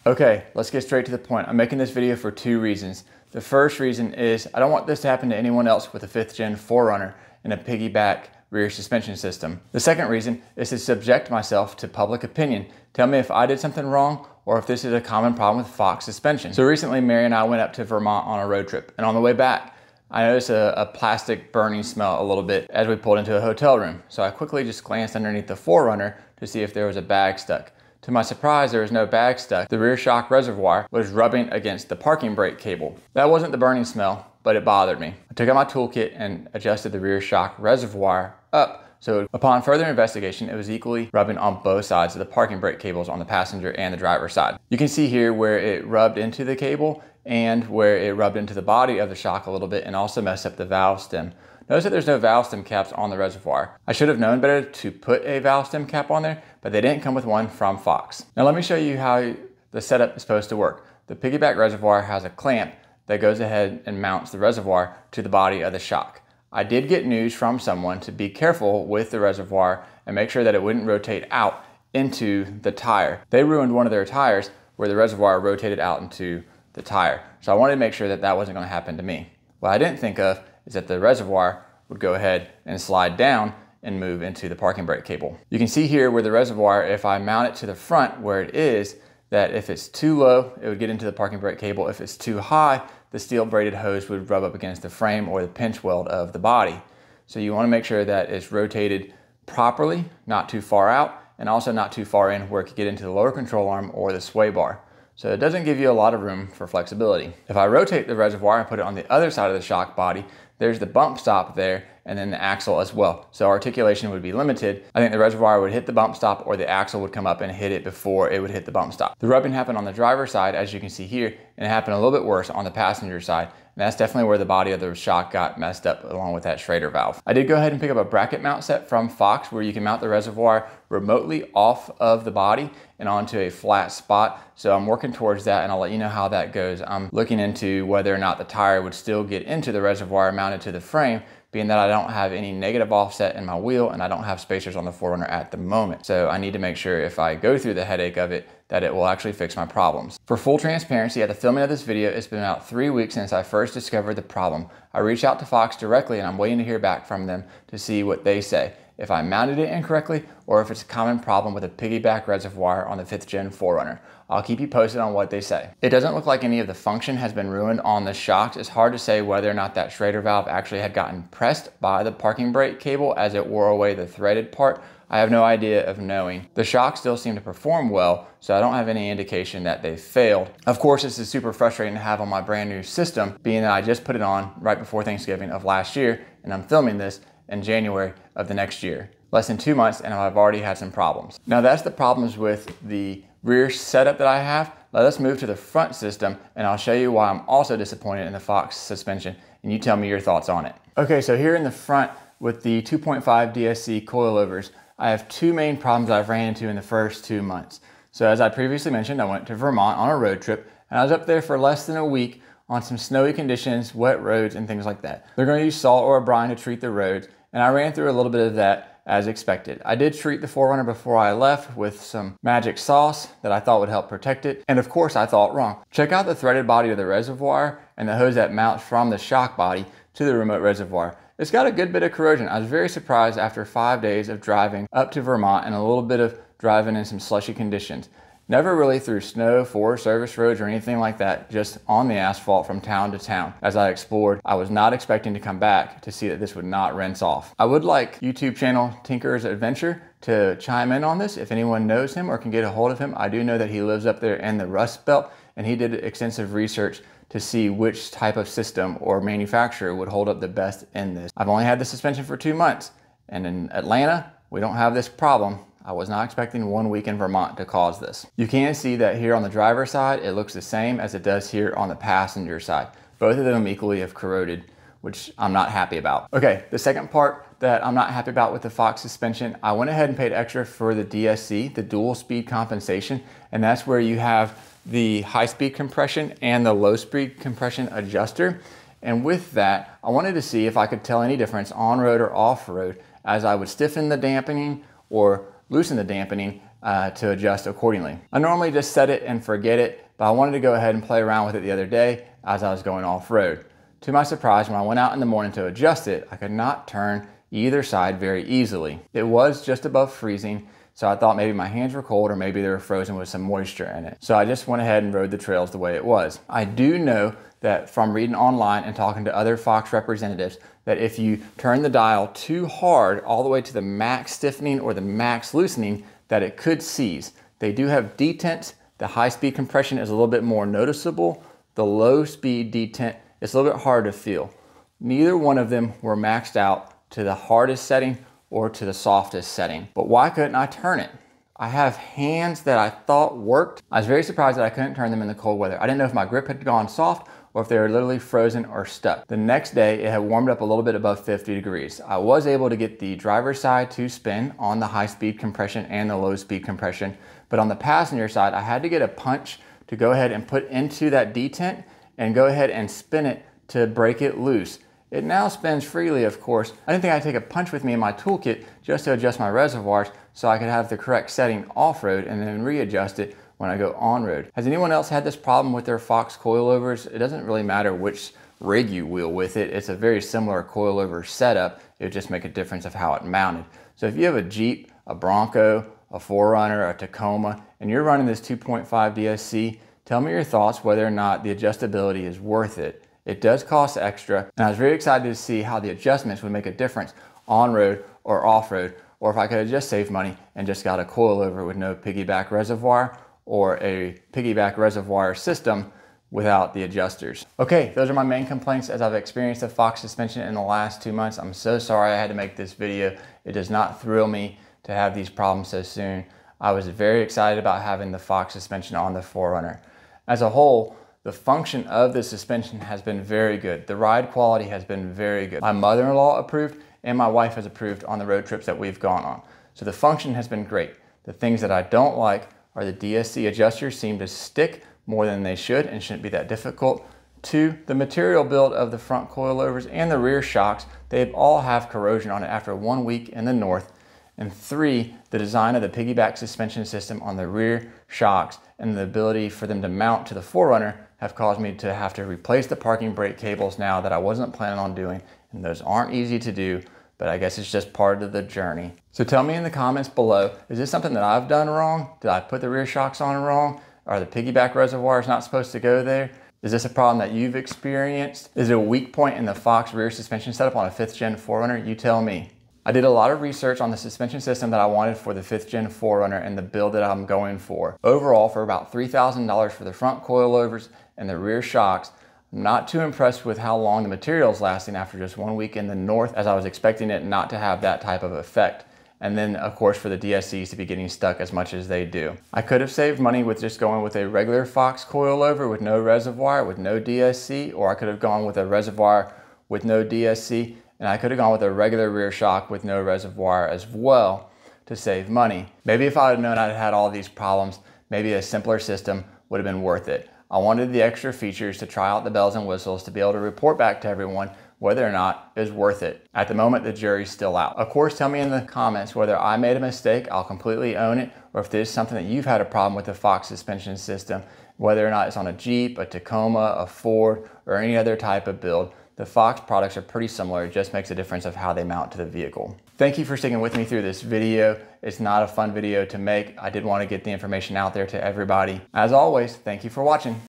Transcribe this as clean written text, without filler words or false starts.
Okay, let's get straight to the point. I'm making this video for two reasons. The first reason is I don't want this to happen to anyone else with a 5th gen 4Runner and a piggyback rear suspension system. The second reason is to subject myself to public opinion. Tell me if I did something wrong or if this is a common problem with Fox suspension. So recently, Mary and I went up to Vermont on a road trip, and on the way back, I noticed a plastic burning smell a little bit as we pulled into a hotel room. So I quickly just glanced underneath the 4Runner to see if there was a bag stuck. To my surprise, there was no bag stuck. The rear shock reservoir was rubbing against the parking brake cable. That wasn't the burning smell, but it bothered me. I took out my toolkit and adjusted the rear shock reservoir up. So upon further investigation, it was equally rubbing on both sides of the parking brake cables on the passenger and the driver's side. You can see here where it rubbed into the cable and where it rubbed into the body of the shock a little bit and also messed up the valve stem. Notice that there's no valve stem caps on the reservoir. I should have known better to put a valve stem cap on there, but they didn't come with one from Fox. Now let me show you how the setup is supposed to work. The piggyback reservoir has a clamp that goes ahead and mounts the reservoir to the body of the shock. I did get news from someone to be careful with the reservoir and make sure that it wouldn't rotate out into the tire. They ruined one of their tires where the reservoir rotated out into the tire. So I wanted to make sure that that wasn't going to happen to me. What I didn't think of is that the reservoir would go ahead and slide down and move into the parking brake cable. You can see here where the reservoir, if I mount it to the front where it is, that if it's too low, it would get into the parking brake cable. If it's too high, the steel braided hose would rub up against the frame or the pinch weld of the body. So you want to make sure that it's rotated properly, not too far out, and also not too far in where it could get into the lower control arm or the sway bar. So it doesn't give you a lot of room for flexibility. If I rotate the reservoir and put it on the other side of the shock body, there's the bump stop there and then the axle as well. So articulation would be limited. I think the reservoir would hit the bump stop or the axle would come up and hit it before it would hit the bump stop. The rubbing happened on the driver's side, as you can see here, and it happened a little bit worse on the passenger side. And that's definitely where the body of the shock got messed up along with that Schrader valve. I did go ahead and pick up a bracket mount set from Fox where you can mount the reservoir remotely off of the body and onto a flat spot. So I'm working towards that and I'll let you know how that goes. I'm looking into whether or not the tire would still get into the reservoir mounted to the frame, being that I don't have any negative offset in my wheel and I don't have spacers on the 4Runner at the moment. So I need to make sure if I go through the headache of it, that it will actually fix my problems. For full transparency, at the filming of this video, it's been about 3 weeks since I first discovered the problem. I reached out to Fox directly and I'm waiting to hear back from them to see what they say, if I mounted it incorrectly or if it's a common problem with a piggyback reservoir on the 5th gen 4Runner. I'll keep you posted on what they say. It doesn't look like any of the function has been ruined on the shocks. It's hard to say whether or not that Schrader valve actually had gotten pressed by the parking brake cable as it wore away the threaded part. I have no idea of knowing. The shocks still seem to perform well, so I don't have any indication that they failed. Of course, this is super frustrating to have on my brand new system, being that I just put it on right before Thanksgiving of last year, and I'm filming this in January of the next year. Less than 2 months, and I've already had some problems. Now that's the problems with the rear setup that I have. Let us move to the front system, and I'll show you why I'm also disappointed in the Fox suspension, and you tell me your thoughts on it. Okay, so here in the front with the 2.5 DSC coilovers, I have two main problems I've ran into in the first 2 months. So as I previously mentioned, I went to Vermont on a road trip, and I was up there for less than a week on some snowy conditions, wet roads, and things like that. They're gonna use salt or brine to treat the roads, and I ran through a little bit of that as expected. I did treat the 4Runner before I left with some magic sauce that I thought would help protect it, and of course I thought wrong. Check out the threaded body of the reservoir and the hose that mounts from the shock body to the remote reservoir. It's got a good bit of corrosion. I was very surprised after 5 days of driving up to Vermont and a little bit of driving in some slushy conditions. Never really through snow, Forest Service roads, or anything like that, just on the asphalt from town to town. As I explored, I was not expecting to come back to see that this would not rinse off. I would like YouTube channel Tinker's Adventure to chime in on this if anyone knows him or can get a hold of him. I do know that he lives up there in the Rust Belt, and he did extensive research to see which type of system or manufacturer would hold up the best in this. I've only had the suspension for 2 months, and in Atlanta, we don't have this problem. I was not expecting 1 week in Vermont to cause this. You can see that here on the driver's side, it looks the same as it does here on the passenger side. Both of them equally have corroded, which I'm not happy about. Okay, the second part that I'm not happy about with the Fox suspension, I went ahead and paid extra for the DSC, the dual speed compensation, and that's where you have the high speed compression and the low speed compression adjuster. And with that, I wanted to see if I could tell any difference on road or off road as I would stiffen the dampening or loosen the dampening to adjust accordingly. I normally just set it and forget it, but I wanted to go ahead and play around with it the other day as I was going off-road. To my surprise, when I went out in the morning to adjust it, I could not turn either side very easily. It was just above freezing, so I thought maybe my hands were cold or maybe they were frozen with some moisture in it. So I just went ahead and rode the trails the way it was. I do know that from reading online and talking to other Fox representatives that if you turn the dial too hard all the way to the max stiffening or the max loosening, that it could seize. They do have detents. The high-speed compression is a little bit more noticeable. The low-speed detent is a little bit hard to feel. Neither one of them were maxed out to the hardest setting or to the softest setting. But why couldn't I turn it? I have hands that I thought worked. I was very surprised that I couldn't turn them in the cold weather. I didn't know if my grip had gone soft or if they were literally frozen or stuck. The next day, it had warmed up a little bit above 50 degrees. I was able to get the driver's side to spin on the high-speed compression and the low-speed compression, but on the passenger side, I had to get a punch to go ahead and put into that detent and go ahead and spin it to break it loose. It now spins freely, of course. I didn't think I'd take a punch with me in my toolkit just to adjust my reservoirs so I could have the correct setting off-road and then readjust it when I go on-road. Has anyone else had this problem with their Fox coilovers? It doesn't really matter which rig you wheel with it. It's a very similar coilover setup. It would just make a difference of how it mounted. So if you have a Jeep, a Bronco, a 4Runner, a Tacoma, and you're running this 2.5 DSC, tell me your thoughts whether or not the adjustability is worth it. It does cost extra, and I was very excited to see how the adjustments would make a difference on-road or off-road, or if I could have just saved money and just got a coilover with no piggyback reservoir or a piggyback reservoir system without the adjusters. Okay, those are my main complaints as I've experienced the Fox suspension in the last 2 months. I'm so sorry I had to make this video. It does not thrill me to have these problems so soon. I was very excited about having the Fox suspension on the 4Runner. As a whole, the function of the suspension has been very good. The ride quality has been very good. My mother-in-law approved and my wife has approved on the road trips that we've gone on. So the function has been great. The things that I don't like are the DSC adjusters seem to stick more than they should and shouldn't be that difficult. 2, the material build of the front coilovers and the rear shocks, they all have corrosion on it after 1 week in the north. And 3, the design of the piggyback suspension system on the rear shocks and the ability for them to mount to the 4Runner have caused me to have to replace the parking brake cables now that I wasn't planning on doing. And those aren't easy to do, but I guess it's just part of the journey. So tell me in the comments below, is this something that I've done wrong? Did I put the rear shocks on wrong? Are the piggyback reservoirs not supposed to go there? Is this a problem that you've experienced? Is it a weak point in the Fox rear suspension setup on a 5th gen 4Runner? You tell me. I did a lot of research on the suspension system that I wanted for the 5th gen 4Runner and the build that I'm going for. Overall, for about $3,000 for the front coilovers and the rear shocks, I'm not too impressed with how long the material's lasting after just 1 week in the north, as I was expecting it not to have that type of effect. And then of course for the DSCs to be getting stuck as much as they do. I could have saved money with just going with a regular Fox coilover with no reservoir, with no DSC, or I could have gone with a reservoir with no DSC, and I could have gone with a regular rear shock with no reservoir as well to save money. Maybe if I had known I'd had all these problems, maybe a simpler system would have been worth it. I wanted the extra features to try out the bells and whistles to be able to report back to everyone whether or not it was worth it. At the moment, the jury's still out. Of course, tell me in the comments whether I made a mistake, I'll completely own it, or if there's something that you've had a problem with the Fox suspension system, whether or not it's on a Jeep, a Tacoma, a Ford, or any other type of build. The Fox products are pretty similar, it just makes a difference of how they mount to the vehicle. Thank you for sticking with me through this video. It's not a fun video to make. I did want to get the information out there to everybody. As always, thank you for watching.